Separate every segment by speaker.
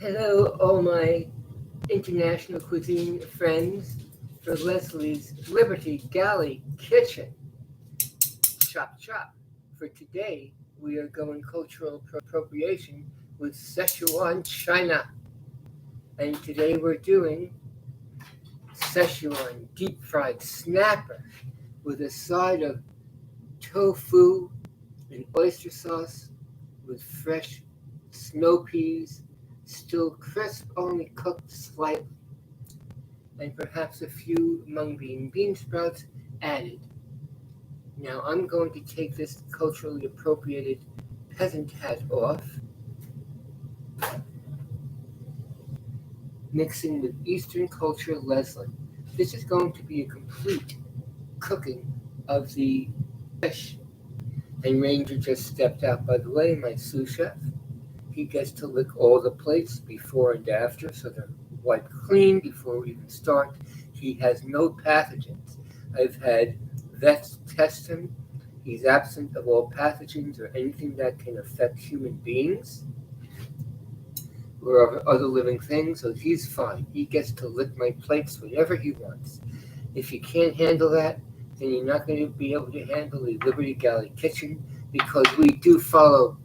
Speaker 1: Hello, all my international cuisine friends for Leslie's Liberty Galley Kitchen. Chop chop. For today, we are going cultural appropriation with Szechuan China. And today we're doing Szechuan deep fried snapper with a side of tofu and oyster sauce with fresh snow peas, still crisp, only cooked slightly, and perhaps a few mung bean sprouts added. Now I'm going to take this culturally appropriated peasant hat off, mixing with Eastern culture Leslie. This is going to be a complete cooking of the fish. And Ranger just stepped out. By the way, my sous chef, he gets to lick all the plates before and after, so they're wiped clean before we even start. He has no pathogens. I've had vets test him. He's absent of all pathogens or anything that can affect human beings or other living things, so he's fine. He gets to lick my plates whenever he wants. If you can't handle that, then you're not going to be able to handle the Liberty Galley Kitchen, because we do follow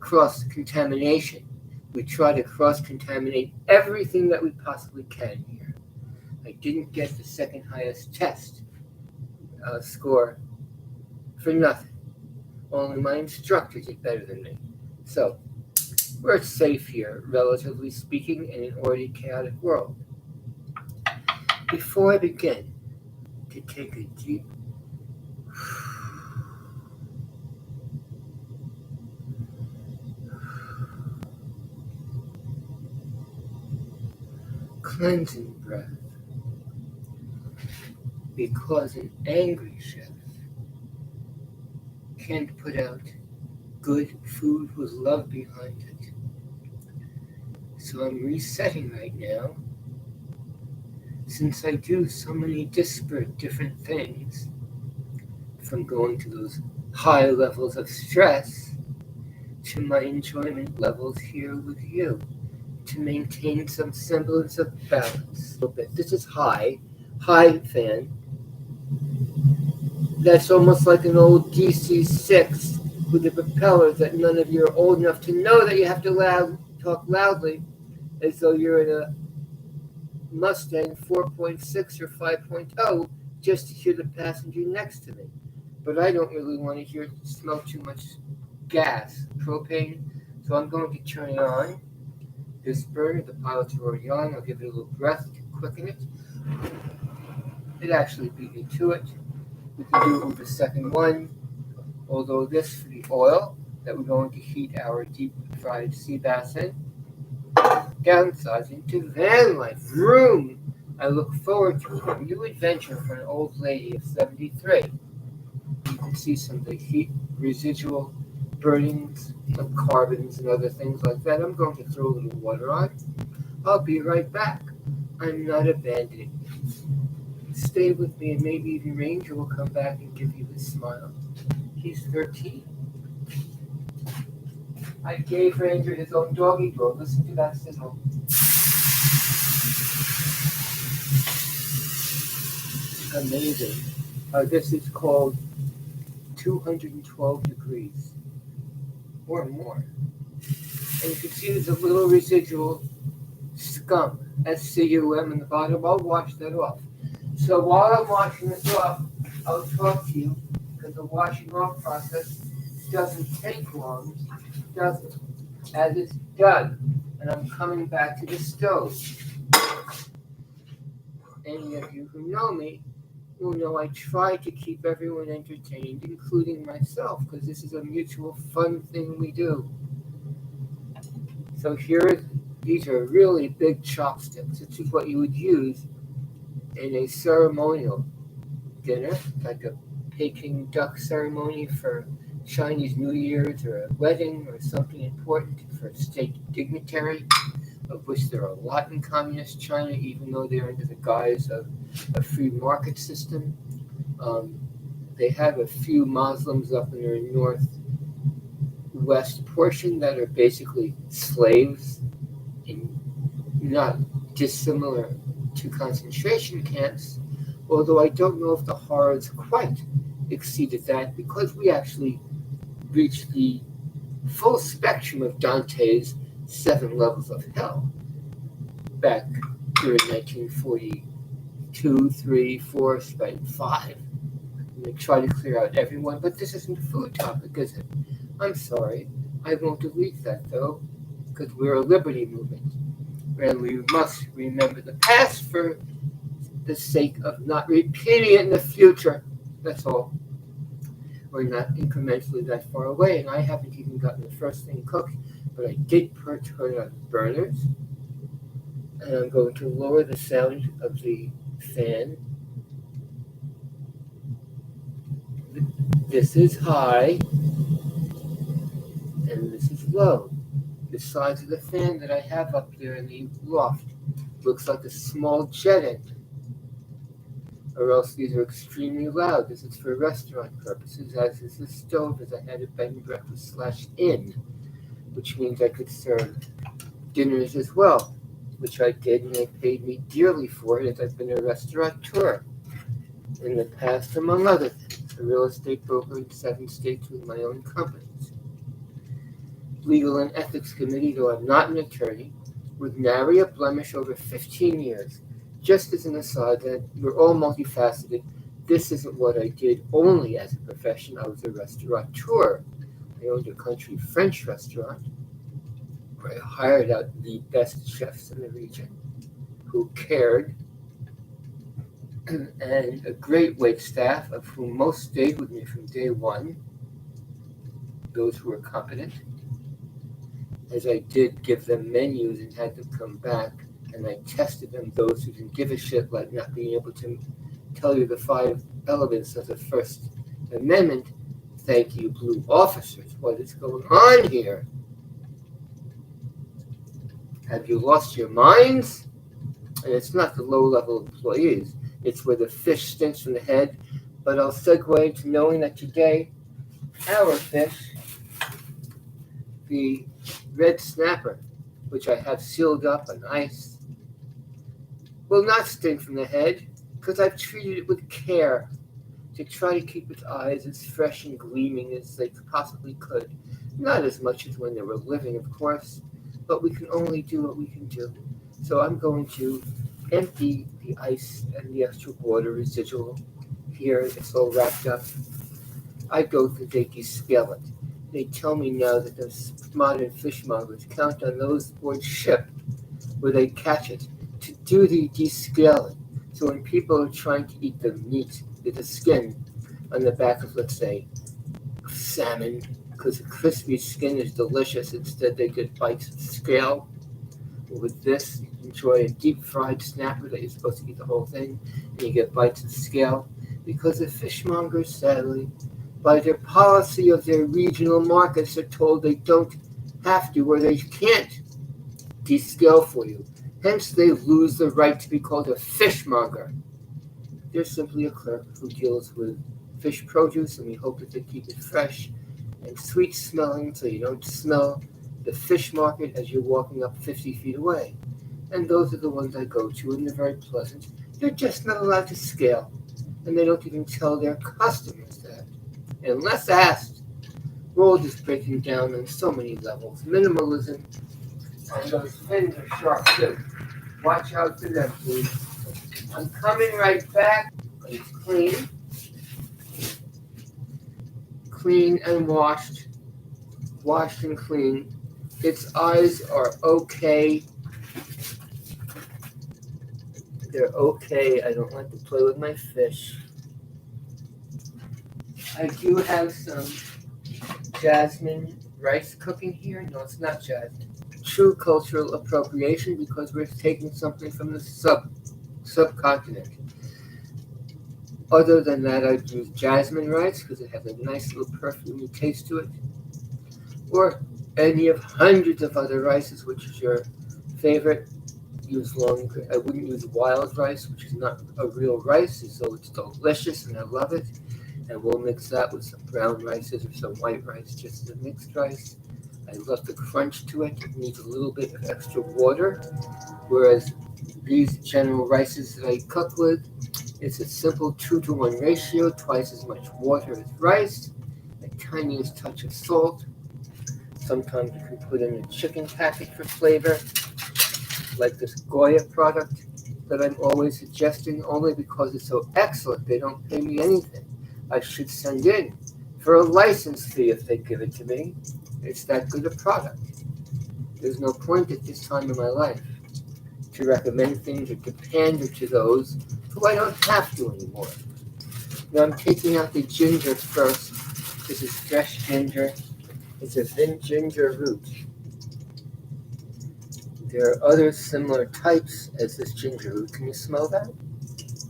Speaker 1: cross-contamination. We try to cross-contaminate everything that we possibly can here. I didn't get the second highest test score for nothing. Only my instructor did better than me. So, we're safe here, relatively speaking, in an already chaotic world. Before I begin, to take a deep cleansing breath, because an angry chef can't put out good food with love behind it. So I'm resetting right now. Since I do so many disparate different things, from going to those high levels of stress to my enjoyment levels here with you, to maintain some semblance of balance. A little bit. This is high fan. That's almost like an old DC-6 with the propellers that none of you are old enough to know that you have to talk loudly, as though you're in a Mustang 4.6 or 5.0 just to hear the passenger next to me. But I don't really want to smell too much gas, propane, so I'm going to turn it on. This burner, the pilot's already on. I'll give it a little breath to quicken it. It actually beat me to it. We can do it with the second one, although this for the oil that we're going to heat our deep fried sea bass in. Downsizing to van life. Vroom! I look forward to a new adventure for an old lady of 73. You can see some of the heat residual burnings of carbons and other things like that. I'm going to throw a little water on. I'll be right back. I'm not abandoning you. Stay with me, and maybe even Ranger will come back and give you his smile. He's 13. I gave Ranger his own doggy door. Listen to that signal. Amazing. This is called 212 degrees or more. And you can see there's a little residual scum, SZCHUAN, in the bottom. I'll wash that off. So while I'm washing this off, I'll talk to you, because the washing off process doesn't take long, does it? As it's done. And I'm coming back to the stove. Any of you who know me will know I try to keep everyone entertained, including myself, because this is a mutual fun thing we do. So these are really big chopsticks. This is what you would use in a ceremonial dinner, like a Peking duck ceremony for Chinese New Year's, or a wedding, or something important for a state dignitary, of which there are a lot in communist China, even though they're under the guise of a free market system. They have a few Muslims up in their northwest portion that are basically slaves in not dissimilar to concentration camps, although I don't know if the horrors quite exceeded that, because we actually reached the full spectrum of Dante's 7 levels of hell back during 1942, 3, 4, 5. And they try to clear out everyone, but this isn't a food topic, is it? I'm sorry. I won't delete that, though, because we're a liberty movement, and we must remember the past for the sake of not repeating it in the future. That's all. We're not incrementally that far away, and I haven't even gotten the first thing cooked, but I did turn on burners, and I'm going to lower the sound of the fan. This is high, and this is low. The size of the fan that I have up there in the loft looks like a small jet engine. Or else these are extremely loud. This is for restaurant purposes, as is the stove, as I had a bed and breakfast /inn, which means I could serve dinners as well, which I did, and they paid me dearly for it, as I've been a restaurateur in the past, among other things, a real estate broker in 7 states with my own companies. Legal and Ethics Committee, though I'm not an attorney, with nary a blemish over 15 years. Just as an aside, that we're all multifaceted. This isn't what I did only as a profession. I was a restaurateur. I owned a country French restaurant where I hired out the best chefs in the region who cared, and a great wait staff, of whom most stayed with me from day one, those who were competent, as I did give them menus and had them come back, and I tested them, those who didn't give a shit, like not being able to tell you the 5 elements of the First Amendment. Thank you, blue officers. What is going on here? Have you lost your minds? And it's not the low-level employees. It's where the fish stinks from the head. But I'll segue into knowing that today, our fish, the red snapper, which I have sealed up on ice, will not stink from the head, because I've treated it with care to try to keep its eyes as fresh and gleaming as they possibly could. Not as much as when they were living, of course, but we can only do what we can do. So I'm going to empty the ice and the extra water residual here. It's all wrapped up. I go through, they descale it. They tell me now that those modern fishmongers count on those aboard ship where they catch it to do the descaling. So when people are trying to eat the meat, the skin on the back of, let's say, salmon, because the crispy skin is delicious, instead they get bites of scale. With this, you enjoy a deep-fried snapper that you're supposed to eat the whole thing, and you get bites of scale, because the fishmongers, sadly, by their policy of their regional markets, are told they don't have to or they can't descale for you. Hence, they lose the right to be called a fishmonger. They're simply a clerk who deals with fish produce, and we hope that they keep it fresh and sweet-smelling so you don't smell the fish market as you're walking up 50 feet away. And those are the ones I go to, and they're very pleasant. They're just not allowed to scale, and they don't even tell their customers that. Unless asked, we're all just breaking down on so many levels. Minimalism, and those fins are sharp too. Watch out for them, please. I'm coming right back. It's clean. Clean and washed. Washed and clean. Its eyes are okay. They're okay. I don't like to play with my fish. I do have some jasmine rice cooking here. No, it's not jasmine. True cultural appropriation, because we're taking something from the subcontinent. Other than that, I'd use jasmine rice because it has a nice little perfumey taste to it. Or any of hundreds of other rices, which is your favorite. Use I wouldn't use wild rice, which is not a real rice, so it's delicious and I love it. And we'll mix that with some brown rices or some white rice, just as a mixed rice. I love the crunch to it. It needs a little bit of extra water, whereas these general rices that I cook with, it's a simple 2-to-1 ratio, twice as much water as rice, a tiniest touch of salt. Sometimes you can put in a chicken packet for flavor, like this Goya product that I'm always suggesting, only because it's so excellent. They don't pay me anything. I should send in for a license fee if they give it to me. It's that good a product. There's no point at this time in my life to recommend things or to pander to those who I don't have to anymore. Now I'm taking out the ginger first. This is fresh ginger. It's a thin ginger root. There are other similar types as this ginger root. Can you smell that?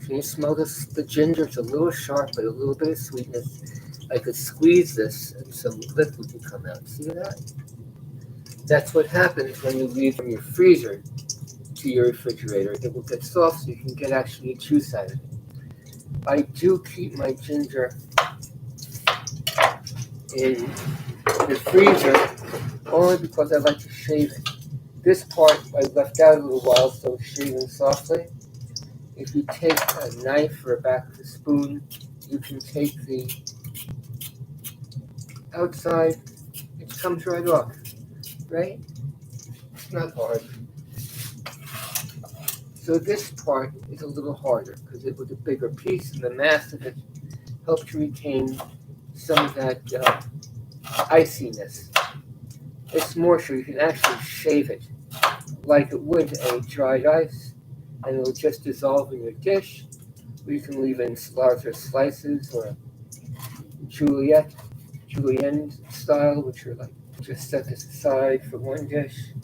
Speaker 1: Can you smell this? The ginger? It's a little sharp, but a little bit of sweetness. I could squeeze this and some liquid would come out. See that? That's what happens when you leave from your freezer to your refrigerator. It will get soft so you can get actually juice out of it. I do keep my ginger in the freezer only because I like to shave it. This part I left out a little while, so it's shaving softly. If you take a knife or a back of a spoon, you can take the outside, it comes right off, right? It's not hard. So this part is a little harder because it was a bigger piece, and the mass of it helped to retain some of that iciness. It's more so you can actually shave it like it would a dried ice, and it will just dissolve in your dish. Or you can leave it in larger slices or julienne style, which are like, just set this aside for one dish.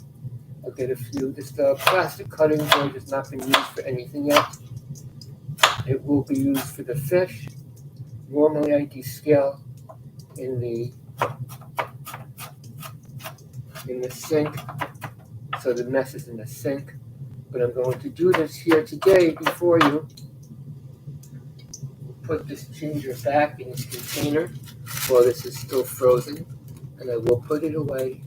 Speaker 1: I'll get a few. This plastic cutting board has not been used for anything yet. It will be used for the fish. Normally I descale in the sink, so the mess is in the sink. But I'm going to do this here today before you. Put this ginger back in its container while this is still frozen, and I will put it away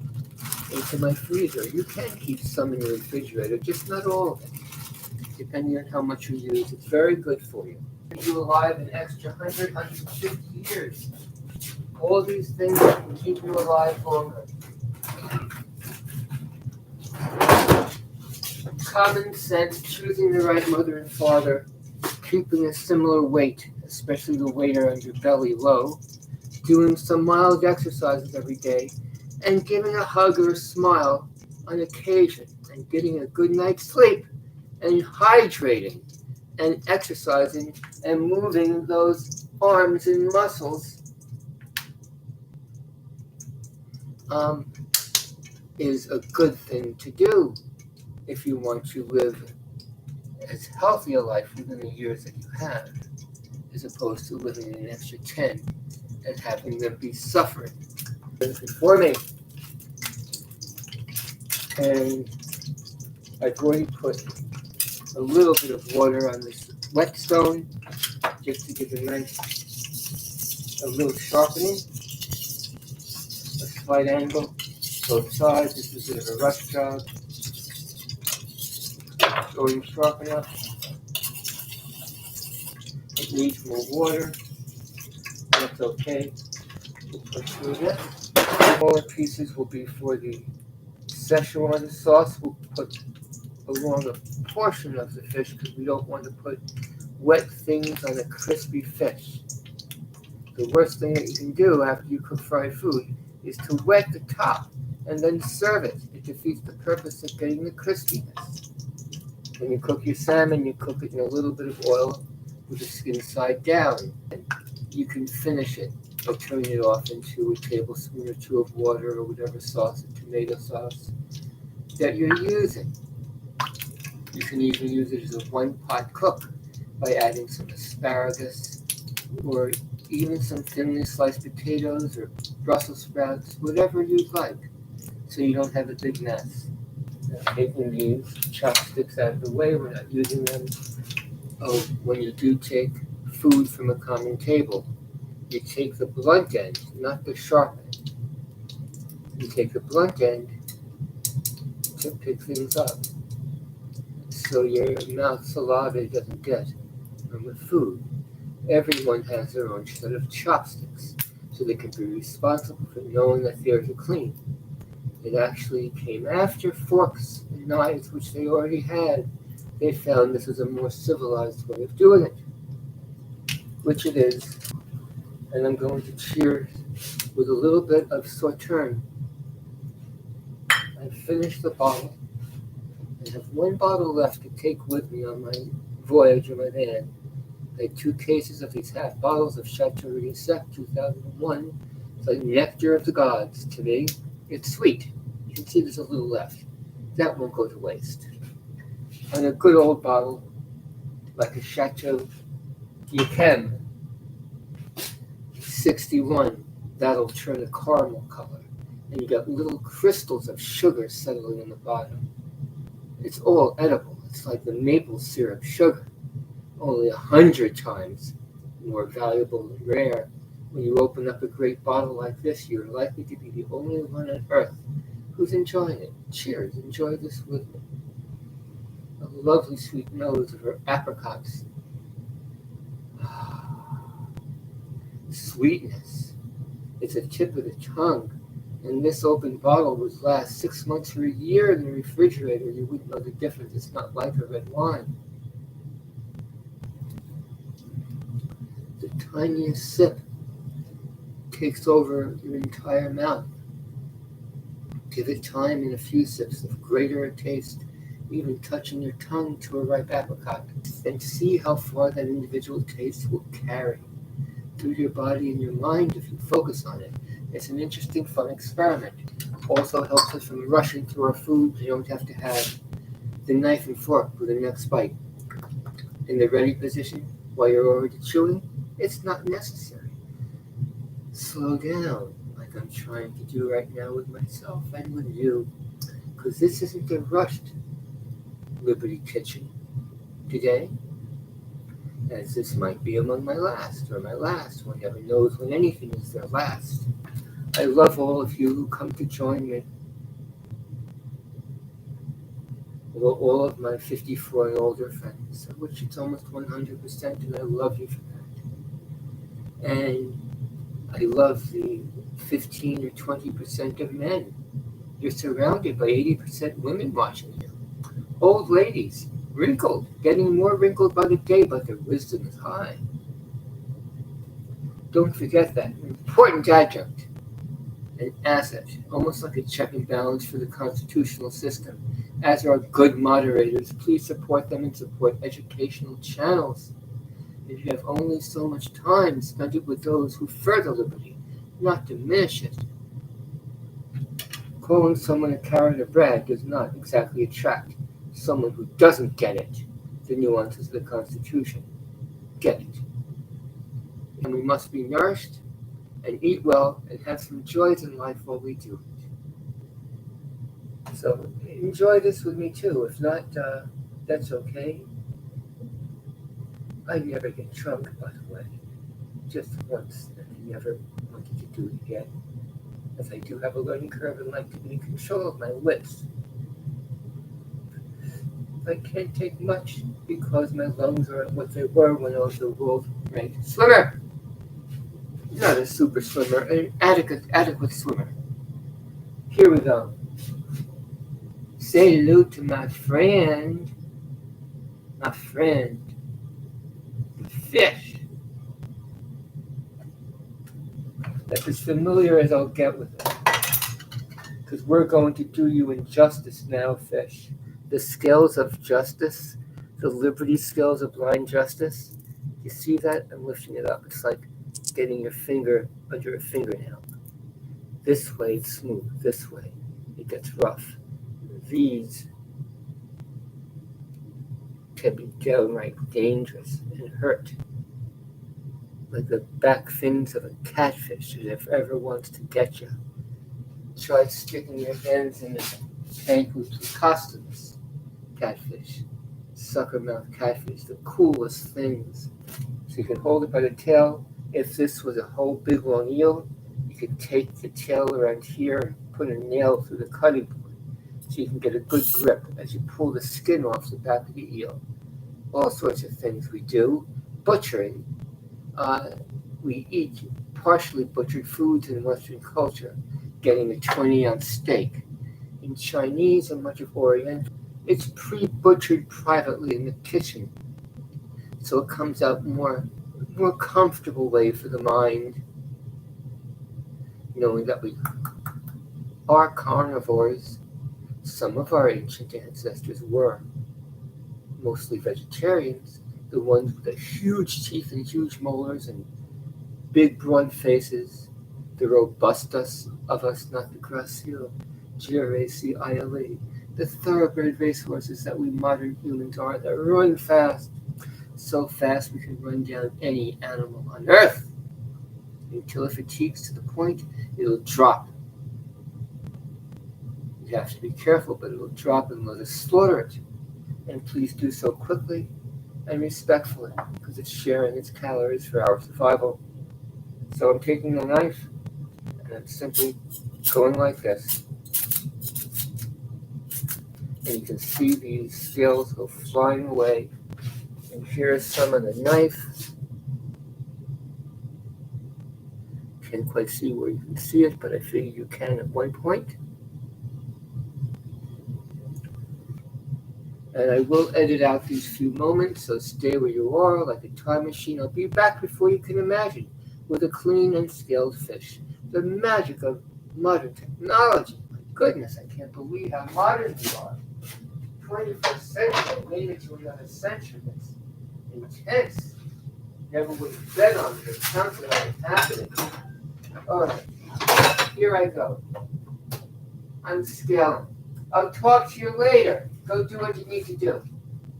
Speaker 1: into my freezer. You can keep some in your refrigerator, just not all of it, depending on how much you use. It's very good for you. Keep you alive an extra 100, 150 years. All these things can keep you alive longer. Common sense, choosing the right mother and father, keeping a similar weight, especially the weight around your belly low, doing some mild exercises every day, and giving a hug or a smile on occasion, and getting a good night's sleep, and hydrating, and exercising, and moving those arms and muscles is a good thing to do if you want to live as healthy a life within the years that you have, as opposed to living an extra 10 and having them be suffering before me. And I've already put a little bit of water on this whetstone just to give a little sharpening, a slight angle, both sides. This is a bit of a rough job. Going sharp enough. It needs more water. That's okay. We'll put through that. Smaller pieces will be for the SZCHUAN sauce. We'll put along a portion of the fish because we don't want to put wet things on a crispy fish. The worst thing that you can do after you cook fried food is to wet the top and then serve it. It defeats the purpose of getting the crispiness. When you cook your salmon, you cook it in a little bit of oil with the skin side down. And you can finish it by turning it off into a tablespoon or two of water or whatever sauce, or tomato sauce that you're using. You can even use it as a one-pot cook by adding some asparagus or even some thinly sliced potatoes or Brussels sprouts, whatever you'd like, so you don't have a big mess. Taking these chopsticks out of the way, we're not using them. Oh, when you do take food from a common table, you take the blunt end, not the sharp end. You take the blunt end to pick things up, so your mouth saliva doesn't get from the food. Everyone has their own set of chopsticks, so they can be responsible for knowing that theirs are clean. It actually came after forks and knives, which they already had. They found this was a more civilized way of doing it, which it is. And I'm going to cheers with a little bit of Sauterne. I finished the bottle. I have one bottle left to take with me on my voyage in my van. I had 2 cases of these half bottles of Chateaubriand Sec 2001. It's like nectar of the gods to me. It's sweet. You can see there's a little left. That won't go to waste. And a good old bottle, like a Chateau Yquem 61, that'll turn a caramel color. And you got little crystals of sugar settling in the bottom. It's all edible. It's like the maple syrup sugar, only 100 times more valuable and rare. When you open up a great bottle like this, you're likely to be the only one on earth who's enjoying it. Cheers, enjoy this with me. A lovely sweet nose of her apricots. Sweetness. It's a tip of the tongue. And this open bottle would last 6 months or a year in the refrigerator. You wouldn't know the difference. It's not like a red wine. The tiniest sip takes over your entire mouth. Give it time and a few sips of greater taste, even touching your tongue to a ripe apricot, and see how far that individual taste will carry through your body and your mind if you focus on it. It's an interesting, fun experiment. Also helps us from rushing through our food. You don't have to have the knife and fork for the next bite. In the ready position, while you're already chewing, it's not necessary. Slow down, like I'm trying to do right now with myself and with you, because this isn't a rushed Liberty Kitchen today, as this might be among my last, or my last. One never knows when anything is their last. I love all of you who come to join me. Well, all of my 54 and older friends, of which it's almost 100%, and I love you for that. And I love the 15 or 20% of men. You're surrounded by 80% women watching you. Old ladies, wrinkled, getting more wrinkled by the day, but their wisdom is high. Don't forget that. An important adjunct. An asset, almost like a check and balance for the constitutional system. As are good moderators, please support them and support educational channels. If you have only so much time, spend it with those who further liberty, not diminish it. Calling someone a carrot or bread does not exactly attract someone who doesn't get it, the nuances of the Constitution. Get it. And we must be nourished and eat well and have some joys in life while we do it. So enjoy this with me too. If not, that's okay. I never get drunk, by the way. Just once, and I never wanted to do it again. As I do have a learning curve and like to be in control of my lips. I can't take much because my lungs aren't what they were when I was a world-ranked swimmer. Not a super swimmer, an adequate swimmer. Here we go. Say hello to my friend. My friend. The fish. That's as familiar as I'll get with it. Because we're going to do you injustice now, fish. The scales of justice, the liberty scales of blind justice. You see that? I'm lifting it up. It's like getting your finger under a fingernail. This way it's smooth. This way it gets rough. These can be downright dangerous and hurt. Like the back fins of a catfish that if ever wants to get you. Try sticking your hands in a tank with customs catfish, sucker mouth catfish, the coolest things. So you can hold it by the tail. If this was a whole big long eel, you could take the tail around here, put a nail through the cutting board so you can get a good grip as you pull the skin off the back of the eel. All sorts of things we do. Butchering. We eat partially butchered foods in Western culture, getting a 20-ounce steak. In Chinese and much of Oriental, it's pre-butchered privately in the kitchen, so it comes out more comfortable way for the mind, knowing that we are carnivores. Some of our ancient ancestors were mostly vegetarians, the ones with the huge teeth and huge molars and big broad faces, the robustus of us, not the gracile, G-R-A-C-I-L-E, the thoroughbred racehorses that we modern humans are, that run fast, so fast we can run down any animal on earth, until it fatigues to the point it'll drop. You have to be careful, but it'll drop and let us slaughter it. And please do so quickly and respectfully, because it's sharing its calories for our survival. So I'm taking the knife, and I'm simply going like this. And you can see these scales go flying away. And here's some of the knife. Can't quite see where you can see it, but I figure you can at one point. And I will edit out these few moments, so stay where you are like a time machine. I'll be back before you can imagine, with a clean and scaled fish. The magic of modern technology. My goodness, I can't believe how modern we are. 21st century, made it to another century. It's intense. Never would have bet on it. It sounds like it's happening. All right, here I go. I'm scaling. I'll talk to you later. Go do what you need to do.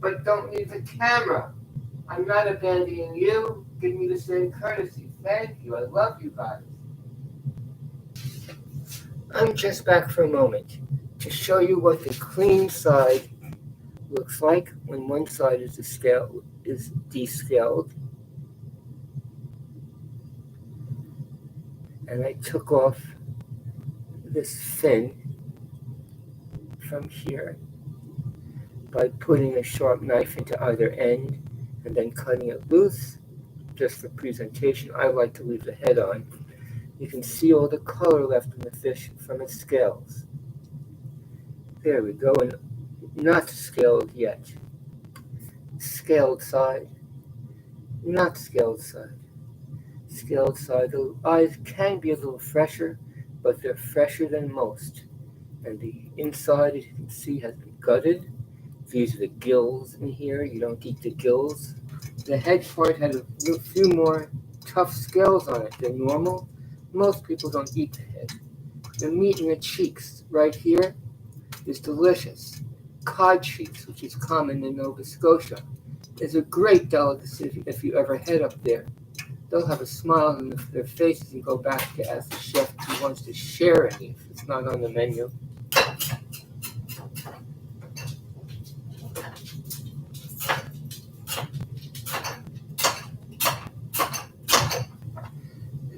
Speaker 1: But don't leave the camera. I'm not abandoning you. Give me the same courtesy. Thank you. I love you guys. I'm just back for a moment to show you what the clean side looks like when one side is descaled. And I took off this fin from here by putting a sharp knife into either end and then cutting it loose. Just for presentation, I like to leave the head on. You can see all the color left in the fish from its scales. There we go, and not scaled yet. Scaled side, not scaled side. Scaled side, the eyes can be a little fresher, but they're fresher than most. And the inside, as you can see, has been gutted. These are the gills in here. You don't eat the gills. The head part had a few more tough scales on it than normal. Most people don't eat the head. The meat in the cheeks right here is delicious. Cod cheeks, which is common in Nova Scotia, is a great delicacy if you ever head up there. They'll have a smile on their faces and go back to ask the chef if he wants to share any if it's not on the menu.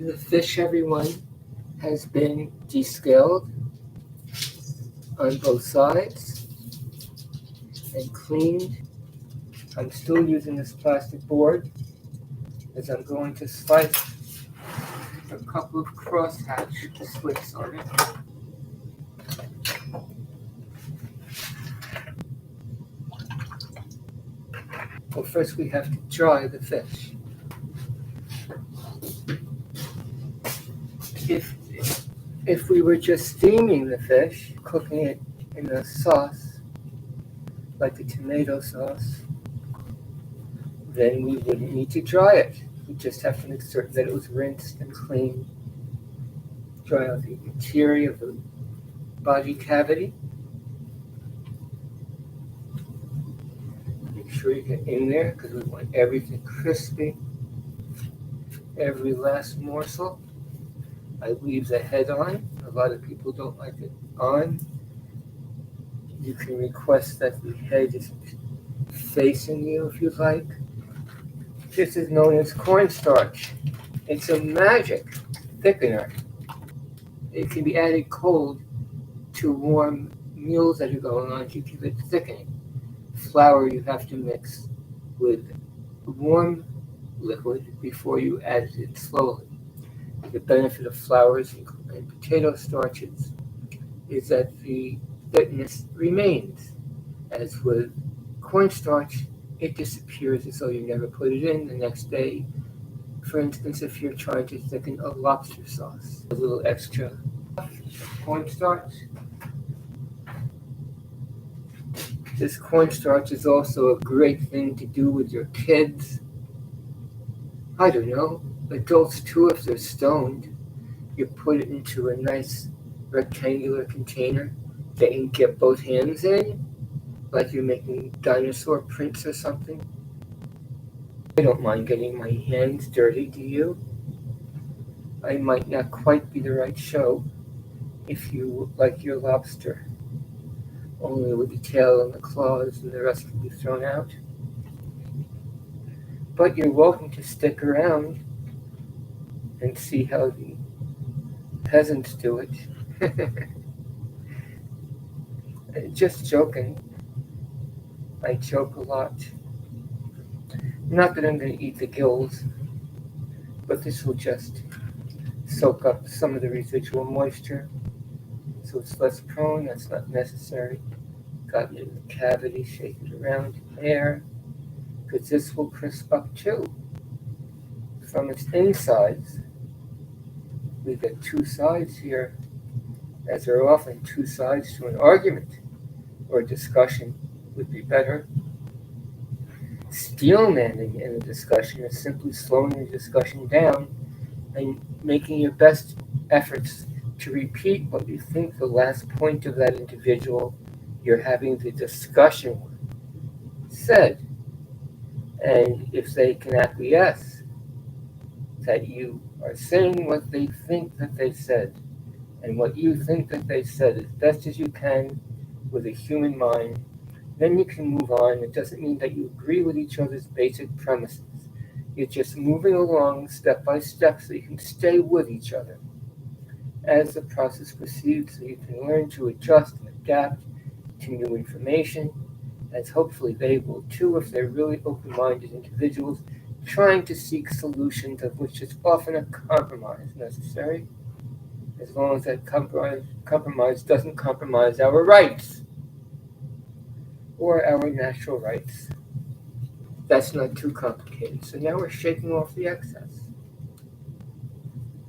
Speaker 1: The fish, everyone, has been descaled on both sides and cleaned. I'm still using this plastic board as I'm going to slice a couple of crosshatch slits on it. Well, first we have to dry the fish. If we were just steaming the fish, cooking it in a sauce, like a tomato sauce, then we wouldn't need to dry it. We just have to make certain that it was rinsed and cleaned. Dry out the interior of the body cavity. Make sure you get in there because we want everything crispy. Every last morsel. I leave the head on. A lot of people don't like it on. You can request that the head is facing you if you like. This is known as cornstarch. It's a magic thickener. It can be added cold to warm meals that are going on to keep it thickening. Flour you have to mix with warm liquid before you add it slowly. The benefit of flours and potato starches is that the thickness remains. As with cornstarch, it disappears as though you never put it in the next day. For instance, if you're trying to thicken a lobster sauce, a little extra cornstarch. This cornstarch is also a great thing to do with your kids. I don't know, adults too if they're stoned. You put it into a nice rectangular container that you can get both hands in, like you're making dinosaur prints or something. I don't mind getting my hands dirty, do you? I might not quite be the right show if you like your lobster, only with the tail and the claws and the rest can be thrown out. But you're welcome to stick around and see how the peasants do it. Just joking. I joke a lot. Not that I'm going to eat the gills, but this will just soak up some of the residual moisture, so it's less prone. That's not necessary. Got it in the cavity, shake it around in air, because this will crisp up too. From its insides, we get two sides here, as there are often two sides to an argument, or a discussion would be better. Steelmanning in a discussion is simply slowing the discussion down and making your best efforts to repeat what you think the last point of that individual you're having the discussion with said. And if they can acquiesce that you are saying what they think that they said, and what you think that they said as best as you can with a human mind, then you can move on. It doesn't mean that you agree with each other's basic premises. You're just moving along step by step so you can stay with each other as the process proceeds, so you can learn to adjust and adapt to new information, as hopefully they will too if they're really open-minded individuals trying to seek solutions, of which is often a compromise necessary, as long as that compromise doesn't compromise our rights or our natural rights. That's not too complicated. So now we're shaking off the excess.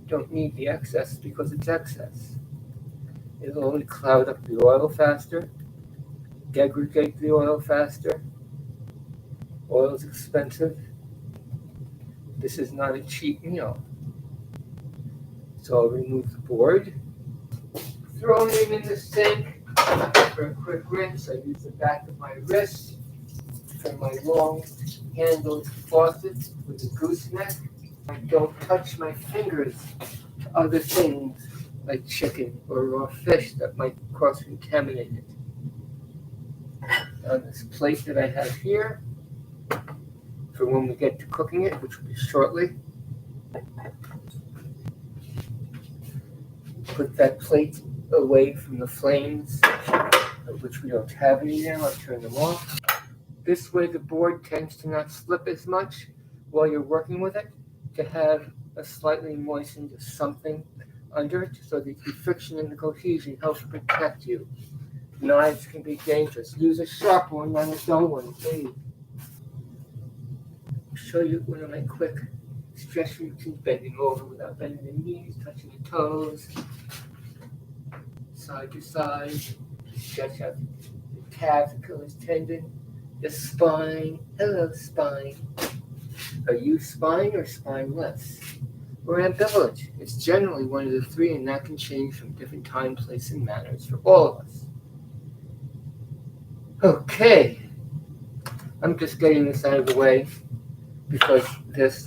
Speaker 1: Don't need the excess because it's excess. It'll only cloud up the oil faster, degrade the oil faster. Oil is expensive. This is not a cheap meal. So I'll remove the board, throw it in the sink for a quick rinse. I use the back of my wrist for my long-handled faucet with a gooseneck. I don't touch my fingers to other things like chicken or raw fish that might cross-contaminate it. On this plate that I have here, for when we get to cooking it, which will be shortly, put that plate away from the flames, which we don't have any now. I'll turn them off. This way the board tends to not slip as much while you're working with it, to have a slightly moistened something under it, so that the friction and the cohesion helps protect you. Knives can be dangerous. Use a sharp one, not a dull one, please. I'll show you one of my quick stretch routines, bending over without bending the knees, touching the toes, side to side, stretch out the calf, Achilles tendon, the spine. Hello, spine. Are you spine or spineless? Or ambivalent? It's generally one of the three, and that can change from different time, place, and manners for all of us. Okay, I'm just getting this out of the way because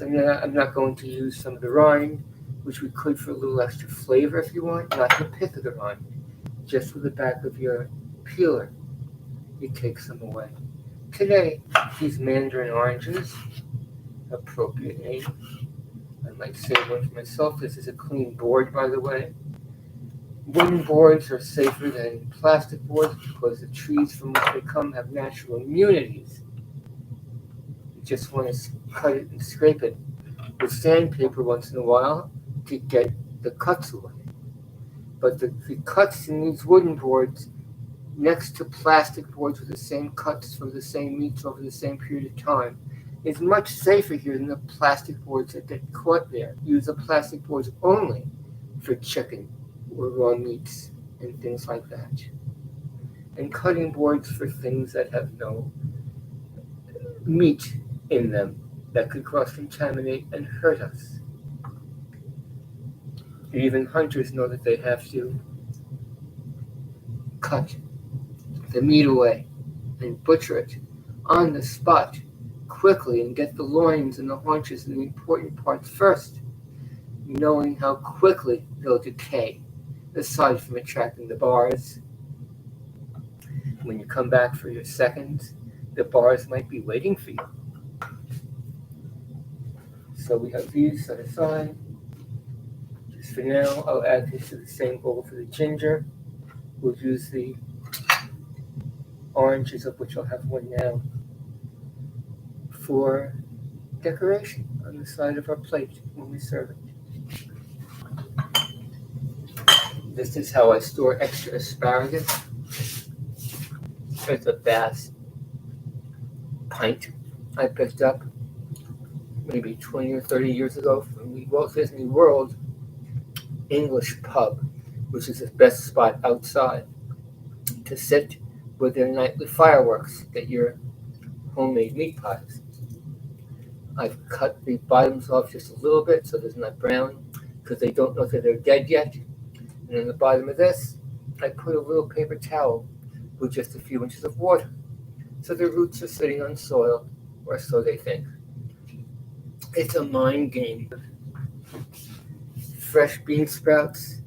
Speaker 1: I'm not going to use some of the rind, which we could for a little extra flavor if you want, not the pith of the rind, just with the back of your peeler. You take some away. Today, these mandarin oranges, appropriate name. I might say one for myself. This is a clean board, by the way. Wooden boards are safer than plastic boards because the trees from which they come have natural immunities. You just want to cut it and scrape it with sandpaper once in a while to get the cuts away. But the cuts in these wooden boards next to plastic boards with the same cuts from the same meats over the same period of time is much safer here than the plastic boards that get caught there. Use the plastic boards only for chicken or raw meats and things like that. And cutting boards for things that have no meat in them that could cross-contaminate and hurt us. Even hunters know that they have to cut the meat away and butcher it on the spot quickly and get the loins and the haunches and the important parts first, knowing how quickly they'll decay, aside from attracting the bars. When you come back for your seconds, the bars might be waiting for you. So we have these set aside. Just for now, I'll add this to the same bowl for the ginger. We'll use the oranges, of which I'll have one now, for decoration on the side of our plate when we serve it. This is how I store extra asparagus. It's a Bass pint I picked up maybe 20 or 30 years ago from the Walt Disney World English pub, which is the best spot outside to sit with their nightly fireworks, get your homemade meat pies. I've cut the bottoms off just a little bit so there's not brown, because they don't know that they're dead yet. And in the bottom of this, I put a little paper towel with just a few inches of water, so the roots are sitting on soil, or so they think. It's a mind game. Fresh bean sprouts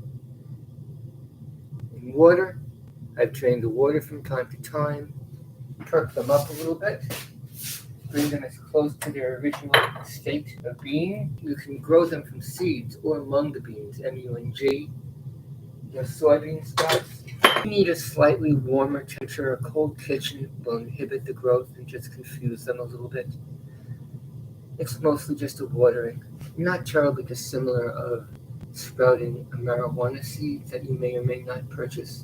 Speaker 1: in water. I've drained the water from time to time, perk them up a little bit, bring them as close to their original state of being. You can grow them from seeds or among the beans, M-U-N-G. Your soybean sprouts. You need a slightly warmer temperature. A cold kitchen will inhibit the growth and just confuse them a little bit. It's mostly just a watering, not terribly dissimilar of sprouting a marijuana seed that you may or may not purchase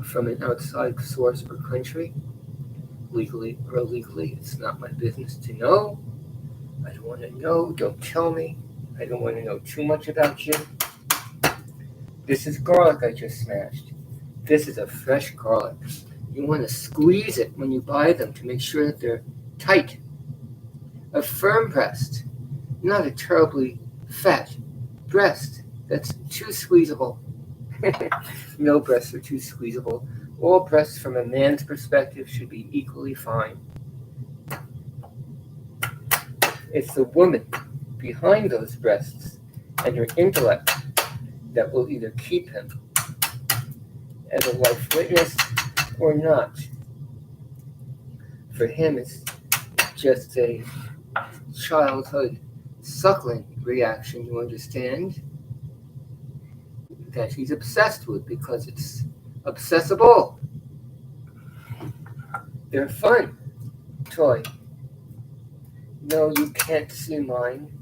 Speaker 1: from an outside source or country, legally or illegally. It's not my business to know. I don't want to know. Don't tell me. I don't want to know too much about you. This is garlic I just smashed. This is a fresh garlic. You want to squeeze it when you buy them to make sure that they're tight. A firm breast, not a terribly fat breast that's too squeezable. No breasts are too squeezable. All breasts from a man's perspective should be equally fine. It's the woman behind those breasts and her intellect that will either keep him as a life witness or not. For him, it's just a childhood suckling reaction, you understand, that he's obsessed with because it's obsessible. They're fun. Toy. No, you can't see mine.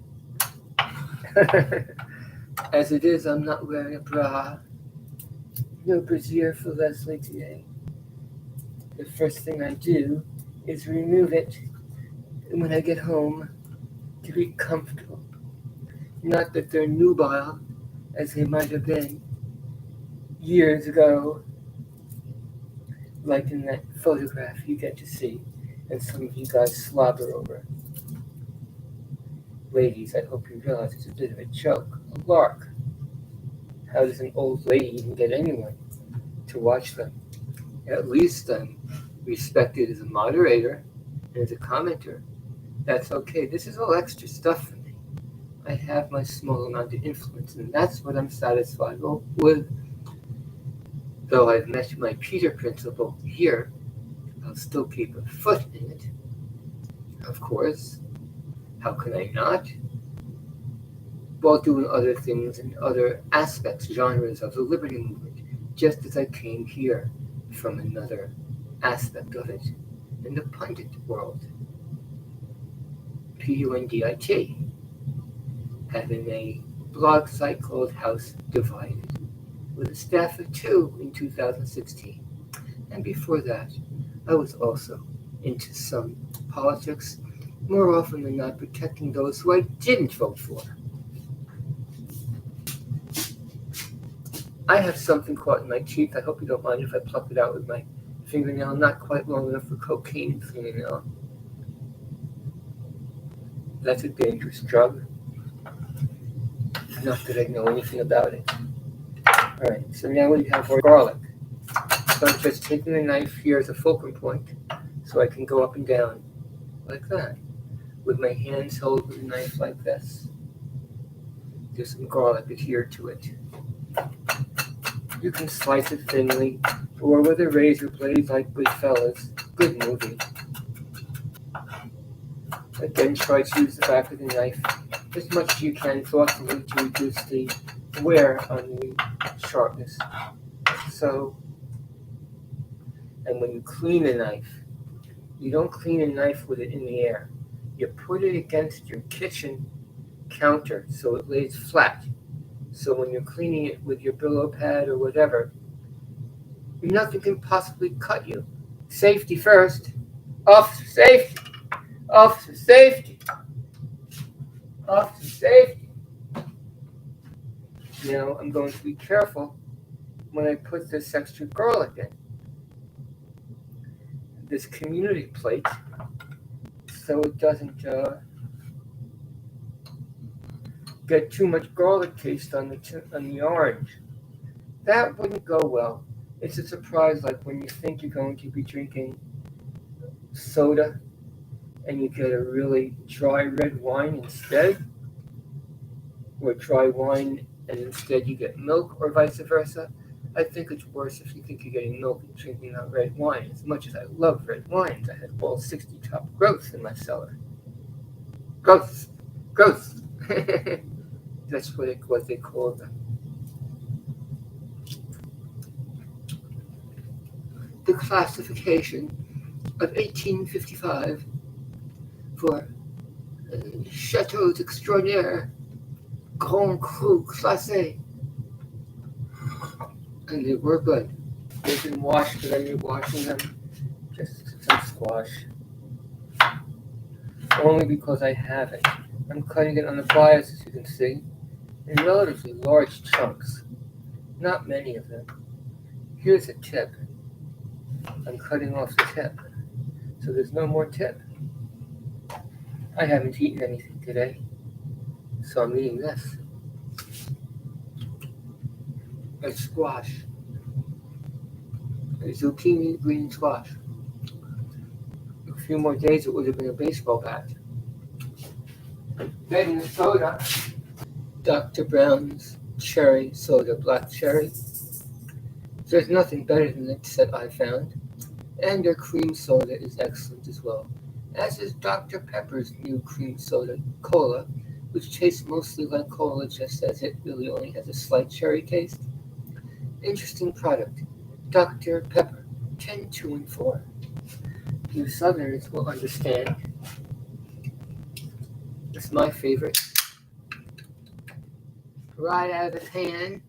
Speaker 1: As it is, I'm not wearing a bra. No brassiere for Leslie today. The first thing I do is remove it when I get home to be comfortable. Not that they're nubile, as they might have been years ago, like in that photograph you get to see, and some of you guys slobber over. Ladies, I hope you realize it's a bit of a joke, a lark. How does an old lady even get anyone to watch them? At least I'm respected as a moderator and as a commenter. That's okay. This is all extra stuff for me. I have my small amount of influence, and that's what I'm satisfied with. Though I've met my Peter principle here, I'll still keep a foot in it. Of course. How can I not? While doing other things in other aspects, genres of the liberty movement. just as I came here from another aspect of it in the pundit world. PUNDIT, having a blog site called House Divided, with a staff of 2 in 2016. And before that, I was also into some politics, more often than not protecting those who I didn't vote for. I have something caught in my teeth. I hope you don't mind if I pluck it out with my fingernail. Not quite long enough for cocaine fingernail. That's a dangerous drug. Not that I know anything about it. Alright, so now we have our garlic. So I'm just taking the knife here as a fulcrum point so I can go up and down like that, with my hands held with the knife like this. There's some garlic adhered to it. You can slice it thinly, or with a razor blade like Goodfellas. Good movie. Again, try to use the back of the knife as much as you can thoughtfully to reduce the wear on the sharpness. So, and when you clean a knife, you don't clean a knife with it in the air. You put it against your kitchen counter so it lays flat. So when you're cleaning it with your billow pad or whatever, nothing can possibly cut you. Safety first. Officer safety. Officer safety. Officer safety. Now I'm going to be careful when I put this extra garlic in. This community plate, so it doesn't get too much garlic taste on the orange. That wouldn't go well. It's a surprise, like when you think you're going to be drinking soda and you get a really dry red wine instead, or dry wine and instead you get milk, or vice versa. I think it's worse if you think you're getting milk and drinking that red wine. As much as I love red wines, I had all 60 top growths in my cellar. Growths! Growths! That's what they call them. The classification of 1855 for Chateaux Extraordinaire Grand Cru Classé. And they were good. They've been washed, but then you're washing them. Just some squash. Only because I have it. I'm cutting it on the bias, as you can see, in relatively large chunks. Not many of them. Here's a tip. I'm cutting off the tip, so there's no more tip. I haven't eaten anything today, so I'm eating this. A squash. A zucchini green squash. A few more days it would have been a baseball bat. Then the soda. Dr. Brown's cherry soda, black cherry. There's nothing better than it that I found. And their cream soda is excellent as well. As is Dr. Pepper's new cream soda, cola, which tastes mostly like cola, just as it really only has a slight cherry taste. Interesting product. Dr. Pepper, 10, 2, and 4. You Southerners will understand. It's my favorite. Right out of the pan.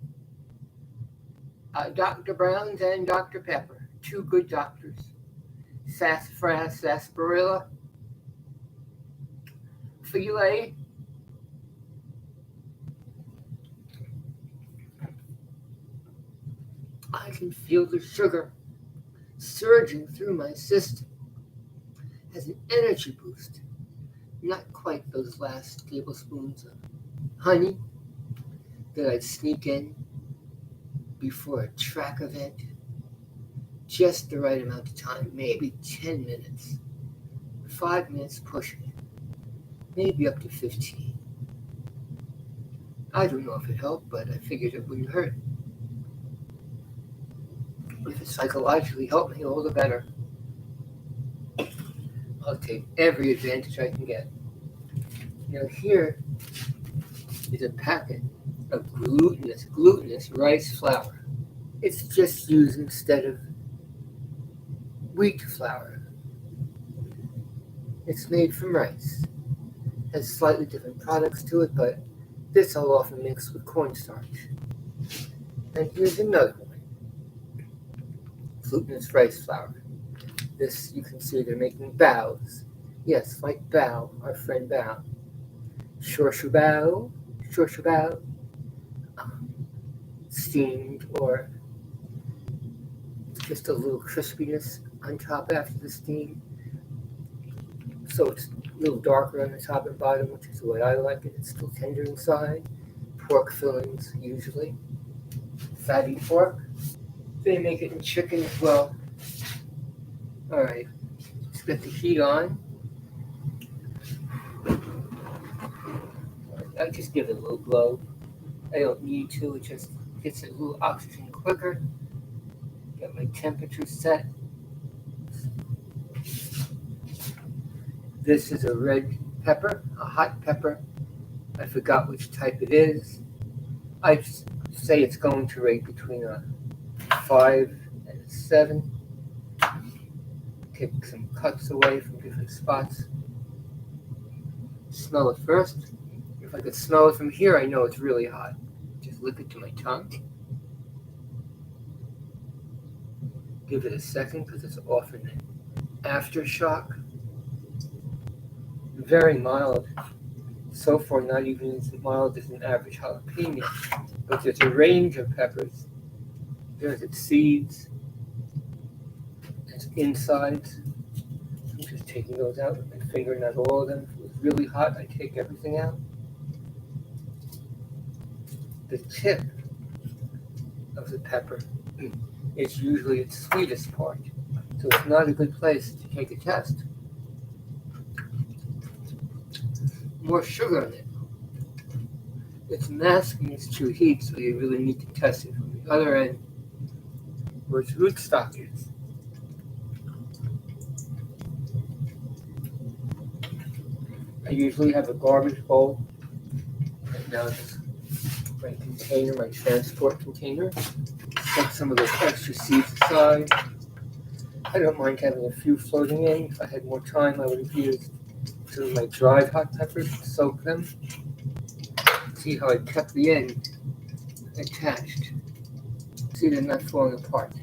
Speaker 1: Dr. Brown's and Dr. Pepper. 2 good doctors. Sassafras, sarsaparilla. Filet. I can feel the sugar surging through my system as an energy boost. Not quite those last tablespoons of honey that I'd sneak in before a track event. Just the right amount of time, maybe 10 minutes. 5 minutes pushing it, maybe up to 15. I don't know if it helped, but I figured it wouldn't hurt. If it psychologically helped me, all the better. I'll take every advantage I can get. Now here is a packet of glutinous rice flour. It's just used instead of wheat flour. It's made from rice. Has slightly different products to it, but this I'll often mix with cornstarch. And here's another one. Glutinous rice flour. This, you can see they're making baos. Yes, like Bao, our friend Bao. Shorshu bao, shorshu bao. Steamed or just a little crispiness on top after the steam. So it's a little darker on the top and bottom, which is the way I like it. It's still tender inside. Pork fillings, usually. Fatty pork. They make it in chicken as well. Alright, let's get the heat on. I just give it a little blow. I don't need to, it just gets a little oxygen quicker. Got my temperature set. This is a red pepper, a hot pepper. I forgot which type it is. I say it's going to rate between a 5 and a 7. Take some cuts away from different spots. Smell it first. If I could smell it from here, I know it's really hot. Just lick it to my tongue. Give it a second because it's often an aftershock. Very mild. So far, not even as mild as an average jalapeno. But there's a range of peppers. There's its seeds, its insides. I'm just taking those out with my finger, not all of them. If it was really hot, I take everything out. The tip of the pepper is usually its sweetest part, so it's not a good place to take a test. More sugar in it. It's masking its true heat, so you really need to test it from the other end, where its rootstock is. I usually have a garbage bowl. Right now, this my container, my transport container. Set some of those extra seeds aside. I don't mind having a few floating in. If I had more time, I would have used some of my dried hot peppers to soak them. See how I kept the end attached. See, they're not falling apart.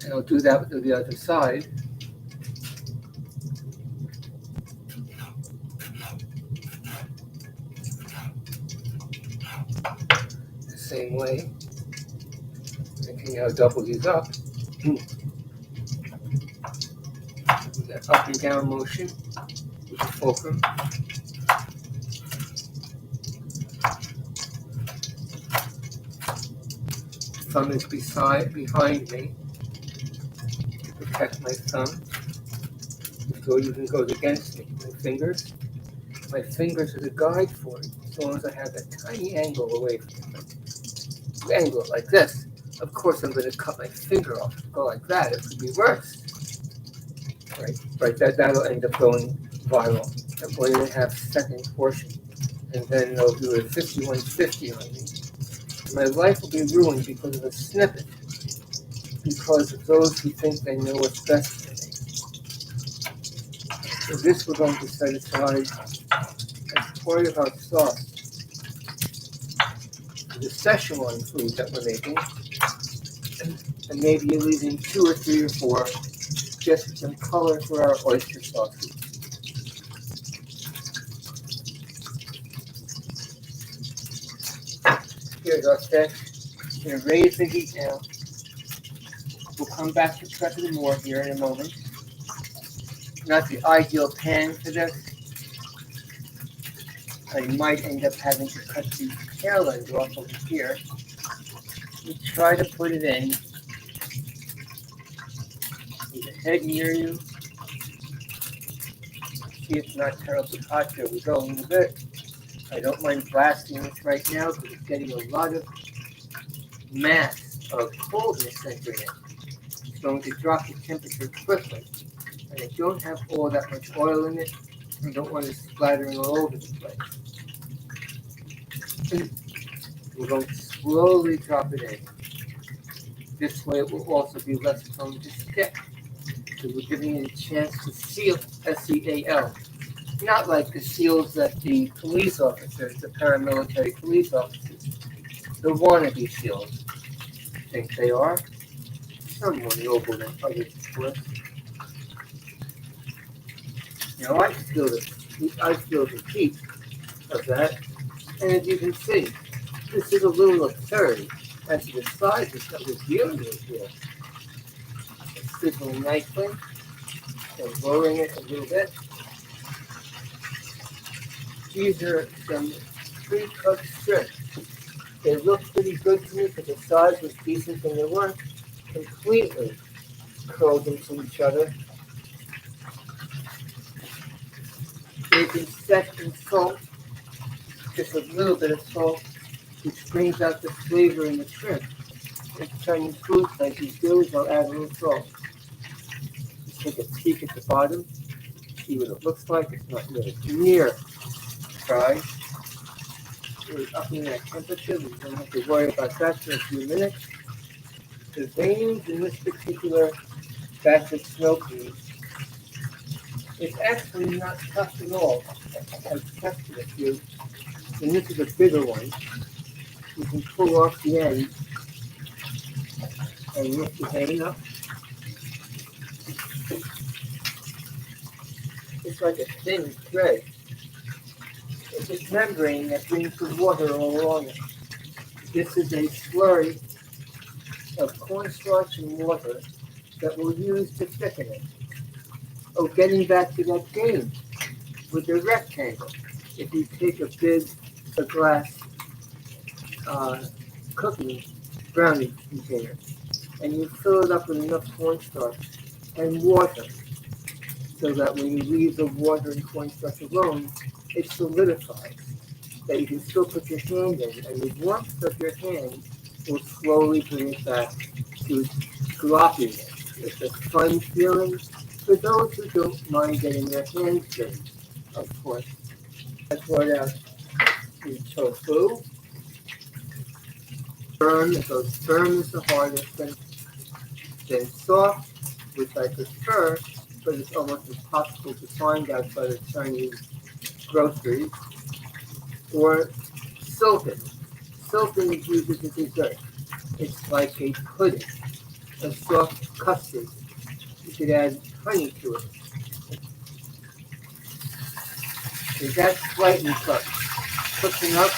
Speaker 1: And I'll do that with the other side. The same way. I can now double these up. With that up and down motion with the fulcrum. Thumb is behind me to protect my thumb. So it even goes against me. My fingers are the guide for it. As long as I have that tiny angle away from it. Angle like this. Of course, I'm going to cut my finger off. Go like that. It could be worse. Right. That'll end up going viral. That 1.5 second portion, and then they'll do a 5150 on me. My life will be ruined because of a snippet. Because of those who think they know what's best for me. So this we're going to set aside as part of our sauce. The SZCHUAN food that we're making, and maybe you're leaving 2 or 3 or 4 just for some color for our oyster sauces. Here's our fish. I'm going to raise the heat now. We'll come back to prepping more here in a moment. Not the ideal pan for this. I might end up having to cut the tail end off over here. You try to put it in with the head near you. See, it's not terribly hot. There we go a little bit. I don't mind blasting this right now because it's getting a lot of mass of coldness entering it. It's going to drop the temperature quickly. And I don't have all that much oil in it. I don't want it splattering all over the place. We're going to slowly drop it in. This way it will also be less prone to stick. So we're giving it a chance to seal, S-E-A-L. Not like the seals that the police officers, the paramilitary police officers, the wannabe seals, think they are. Some more noble than others, of course. Now I feel the heat of that, and as you can see, this is a little absurd as to the sizes that we're dealing with here. Sizzling nicely, and lowering it a little bit. These are some pre-cooked shrimp. They look pretty good to me because the size was decent and they weren't completely curled into each other. They've been set in salt, just a little bit of salt, which brings out the flavor in the shrimp. If Chinese food places do, they'll add a little salt. Just take a peek at the bottom, see what it looks like. It's not really near fried. We're upping that temperature. We don't have to worry about that for a few minutes. The veins in this particular batch of snow peas is actually not tough at all. I've tested a few, and this is a bigger one. You can pull off the end and lift the vein up. It's like a thin thread. It's this membrane that brings the water all along it. This is a slurry of cornstarch and water that we'll use to thicken it. Oh, getting back to that game with the rectangle. If you take a glass cookie brownie container and you fill it up with enough cornstarch and water so that when you leave the water and cornstarch alone, it solidifies, that you can still put your hand in, and the warmth of your hand will slowly bring it back to its gloppiness. It's a fun feeling for those who don't mind getting their hands dirty, of course. I brought out the tofu. Firm, it goes firm is the hardest, then soft, which I prefer, but it's almost impossible to find outside of Chinese groceries, or silken. Silken is used as a dessert. It's like a pudding, a soft custard. You could add honey to it. So that's slightly cooked. Cooking up,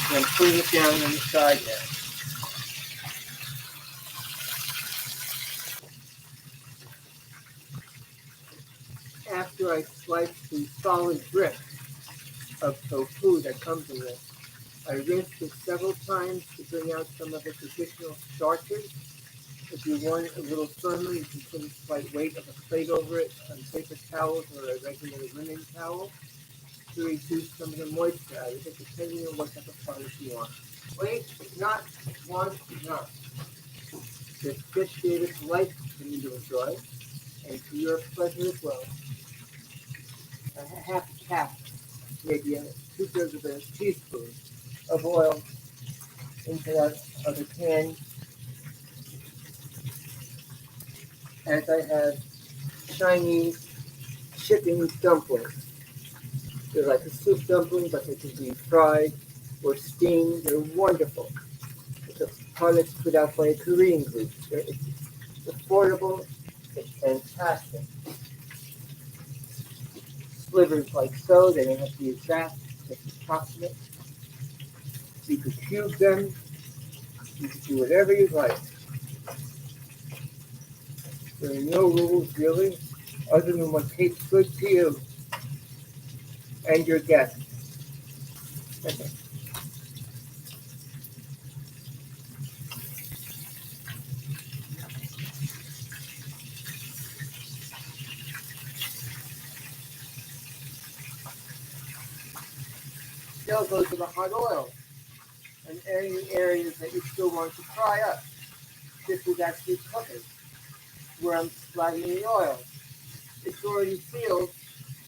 Speaker 1: and I'm putting it down on the side now. After I slice the solid bricks of tofu that comes in this, I rinsed it several times to bring out some of its additional starches. If you want it a little firmer, you can put a slight weight of a plate over it on paper towels or a regular linen towel to reduce some of the moisture out of it, depending on what type of product you want. Weight is not want enough. This fish gave its life for me to enjoy, and for your pleasure as well. A half a cap, maybe two-thirds of a teaspoon of oil into that other pan, as I have Chinese chicken dumplings. They're like a soup dumpling, but they can be fried or steamed. They're wonderful. It's a product put out by a Korean group. It's affordable. It's fantastic. Slivers like so. They don't have to be exact, just approximate. You could cube them. You can do whatever you like. There are no rules really, other than what tastes good to you and your guests. They'll go to the hot oil and any areas that you still want to fry up. This is actually cooking, where I'm splattering the oil. It's already sealed,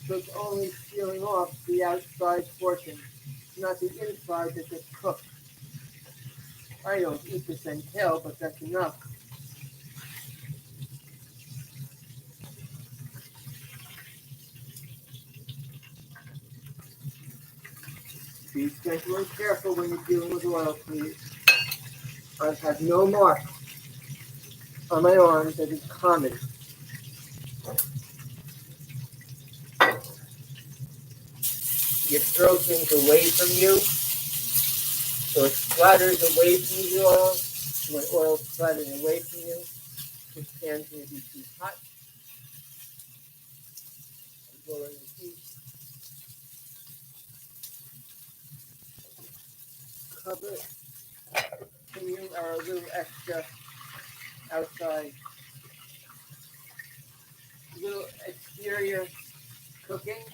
Speaker 1: so it's only sealing off the outside portion, not the inside that gets cooked. I don't eat this entail, but that's enough Be gentle and careful when you're dealing with oil, please. I've had no mark on my arms that is common. You throw things away from you, so it splatters away from the oil. When oil splatters away from you, this pan's going to be too hot. I'm lowering the heat. Cover it. Continue our little extra outside, little exterior cooking.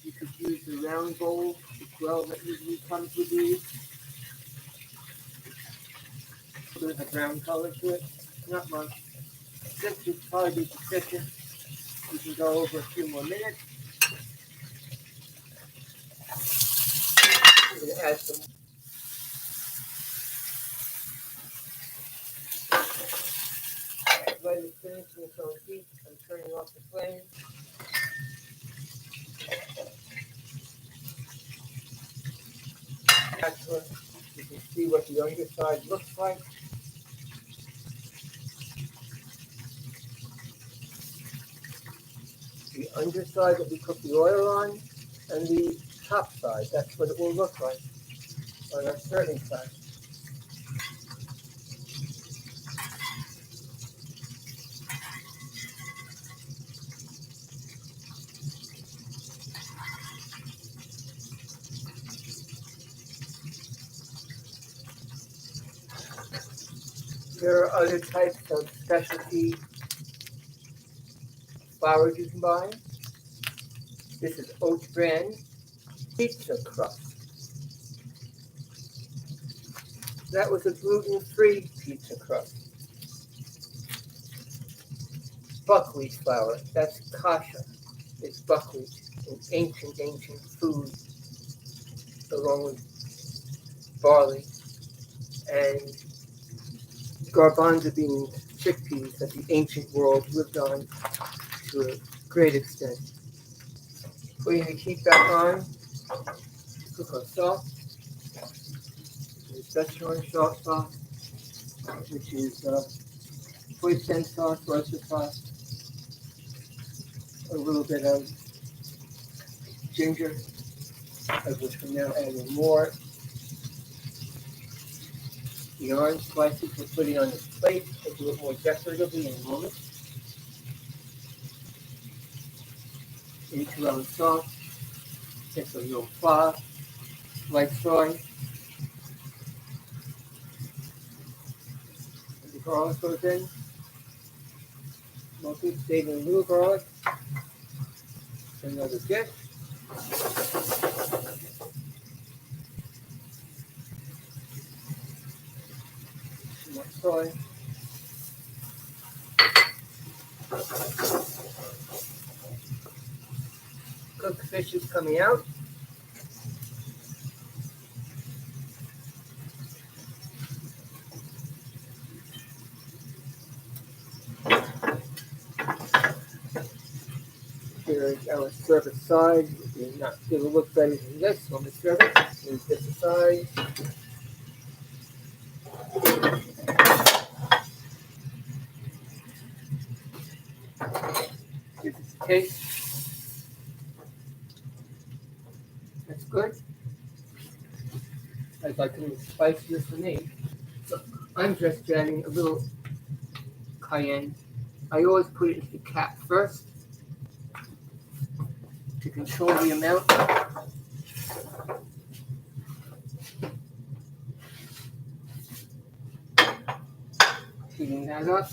Speaker 1: You could use the round bowl as well that usually comes with these. A bit of a brown color to it. Not much. 6 would probably be sufficient. You can go over a few more minutes. We're going to add some. Let it finish in its own heat. I'm turning off the flame. Spatula. You can see what the underside looks like. The underside that we cook the oil on, and the top side. That's what it will look like on our serving side. There are other types of specialty flours you can buy. This is oat bran pizza crust. That was a gluten-free pizza crust. Buckwheat flour, that's kasha. It's buckwheat, an ancient food, along with barley and garbanzo beans, chickpeas that the ancient world lived on to a great extent. Putting the heat back on, cook our sauce. The SZCHUAN sauce, which is hoisin sauce, oyster sauce, a little bit of ginger, of which we're now adding more. The orange slices we're putting on this plate. We'll do it more decoratively in a moment. Into our sauce, get some little flour, light soy. And the garlic goes in. Mostly saving a little garlic. Another dish. Some more soy. Cooked fish is coming out. Here is our service side. It'll look better than this, so I'm going to serve it. Move this aside. Give it a taste. That's good. I'd like a little spicier for me. So I'm just adding a little cayenne. I always put it into the cap first to control the amount. Heating that up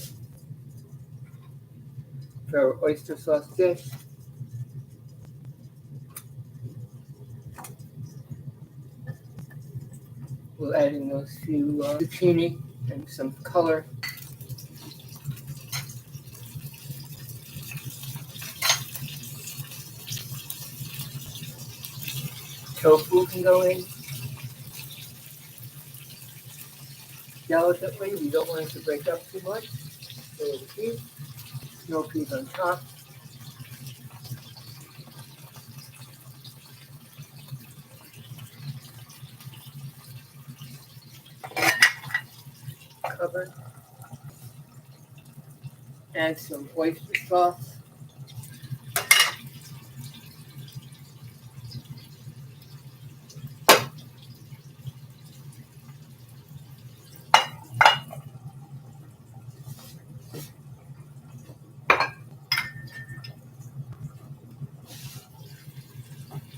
Speaker 1: for our oyster sauce dish. We'll add in those few zucchini and some color. Tofu can go in delicately. We don't want it to break up too much. So the peas, no peas on top. cupboard. Add some oyster sauce.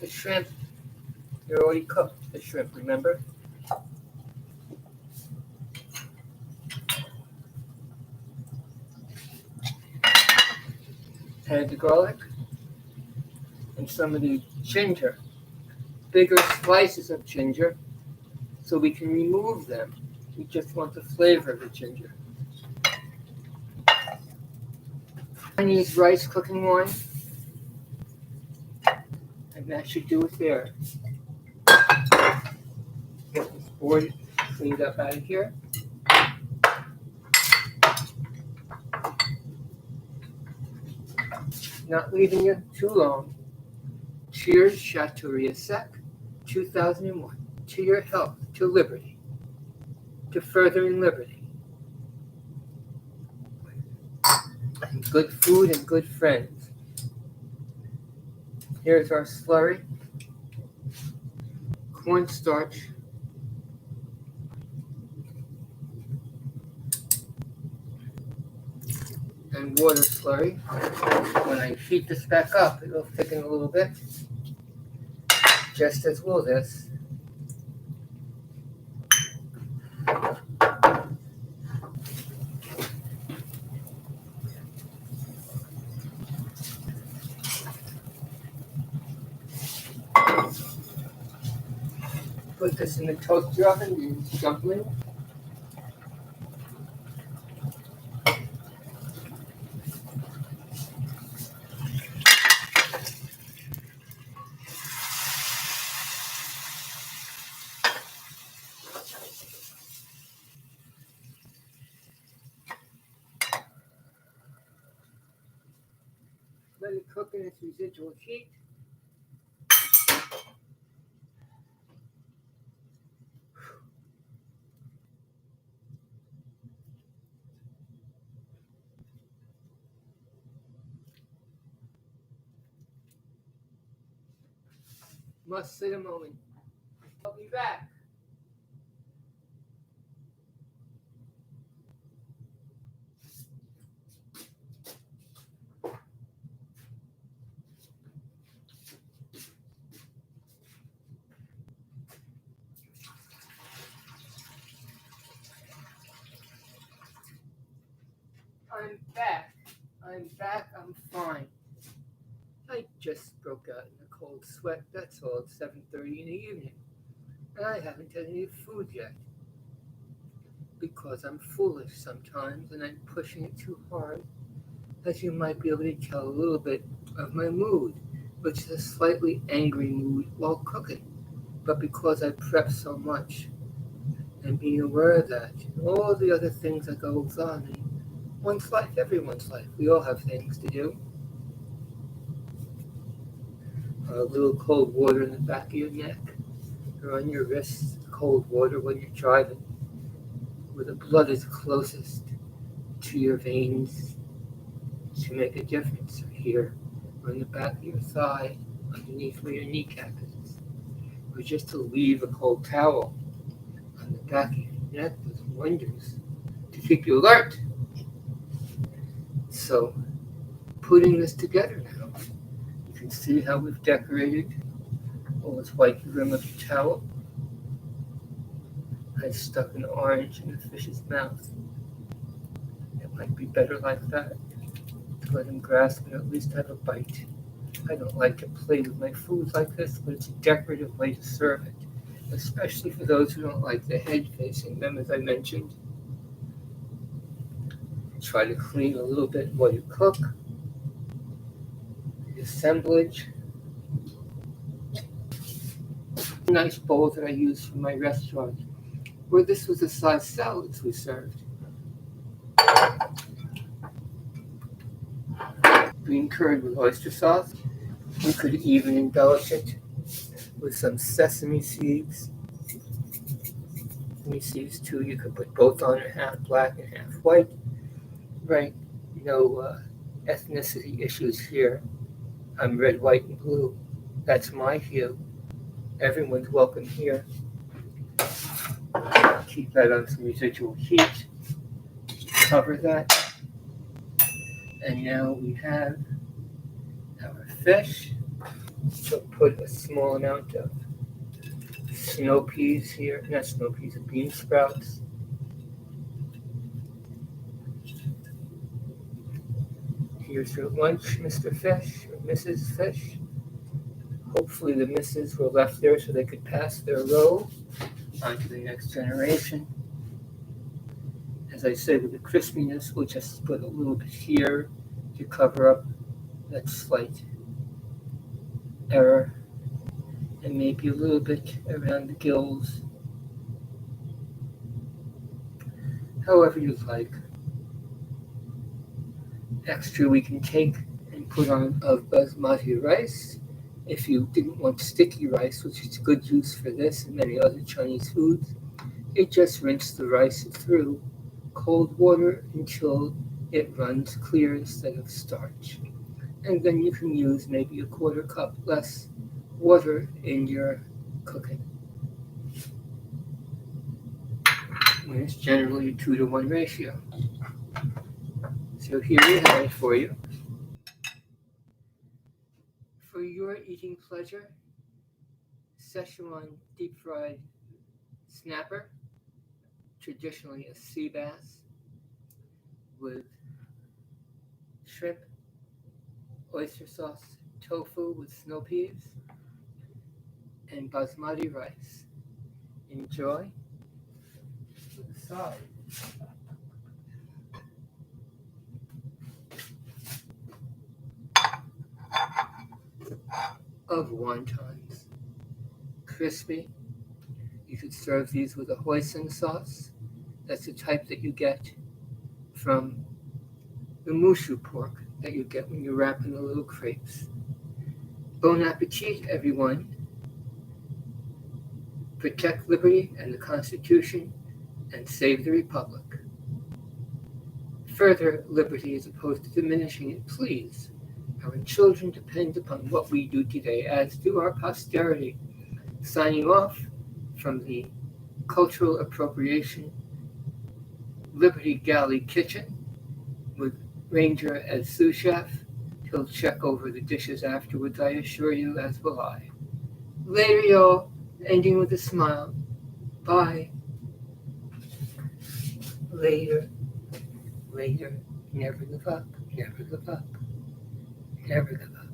Speaker 1: The shrimp, they're already cooked, the shrimp, remember? Add the garlic and some of the ginger, bigger slices of ginger, so we can remove them. We just want the flavor of the ginger. Chinese rice cooking wine, and that should do it there. Get this board cleaned up out of here. Not leaving it too long. Cheers, Chateauria Sec, 2001. To your health, to liberty, to furthering liberty. And good food and good friends. Here's our slurry. Cornstarch. And water slurry. When I heat this back up, it'll thicken a little bit, just as will this. Put this in the toaster oven and dumpling. Let it cook in its residual heat. Must sit a moment. I'll be back. I'm back. I'm fine. I just broke out in a cold sweat, that's all, at 7:30 in the evening. And I haven't had any food yet. Because I'm foolish sometimes and I'm pushing it too hard. As you might be able to tell a little bit of my mood, which is a slightly angry mood while cooking. But because I prep so much, and being aware of that, and all the other things that goes on in one's life, everyone's life, we all have things to do. A little cold water in the back of your neck, or on your wrists, cold water when you're driving, where the blood is closest to your veins to make a difference, or here, or in the back of your thigh, underneath where your kneecap is, or just to leave a cold towel on the back of your neck does wonders to keep you alert. So, putting this together now, you can see how we've decorated all this white rim of the towel. I stuck an orange in the fish's mouth. It might be better like that, to let him grasp and at least have a bite. I don't like to play with my food like this, but it's a decorative way to serve it, especially for those who don't like the head facing them, as I mentioned. Try to clean a little bit while you cook. The assemblage. A nice bowl that I use for my restaurant, where this was the size salads we served. Green curd with oyster sauce. We could even embellish it with some sesame seeds Let me see these two. You can put both on, half black and half white. Right? No ethnicity issues here. I'm red, white, and blue. That's my hue. Everyone's welcome here. Keep that on some residual heat. Cover that. And now we have our fish. So put a small amount of snow peas here. Not snow peas, bean sprouts. Here's your lunch, Mr. Fish or Mrs. Fish. Hopefully the misses were left there so they could pass their row on to the next generation. As I said, with the crispiness, we'll just put a little bit here to cover up that slight error, and maybe a little bit around the gills. However you like. Extra we can take and put on of basmati rice. If you didn't want sticky rice, which is good use for this and many other Chinese foods, you just rinse the rice through cold water until it runs clear instead of starch. And then you can use maybe a quarter cup less water in your cooking. When it's generally a 2-to-1 ratio. So here we have it for you. For your eating pleasure, SZCHUAN deep fried snapper, traditionally a sea bass, with shrimp, oyster sauce, tofu with snow peas, and basmati rice. Enjoy. To the side. Of wontons. Crispy. You could serve these with a hoisin sauce. That's the type that you get from the mushu pork that you get when you wrap in the little crepes. Bon appetit, everyone. Protect liberty and the Constitution and save the Republic. Further liberty as opposed to diminishing it, please. Our children depend upon what we do today, as do our posterity. Signing off from the Cultural Appropriation Liberty Galley Kitchen with Ranger as sous chef. He'll check over the dishes afterwards, I assure you, as will I. Later, y'all. Ending with a smile. Bye. Later. Later. Never give up. Never give up. Never give up.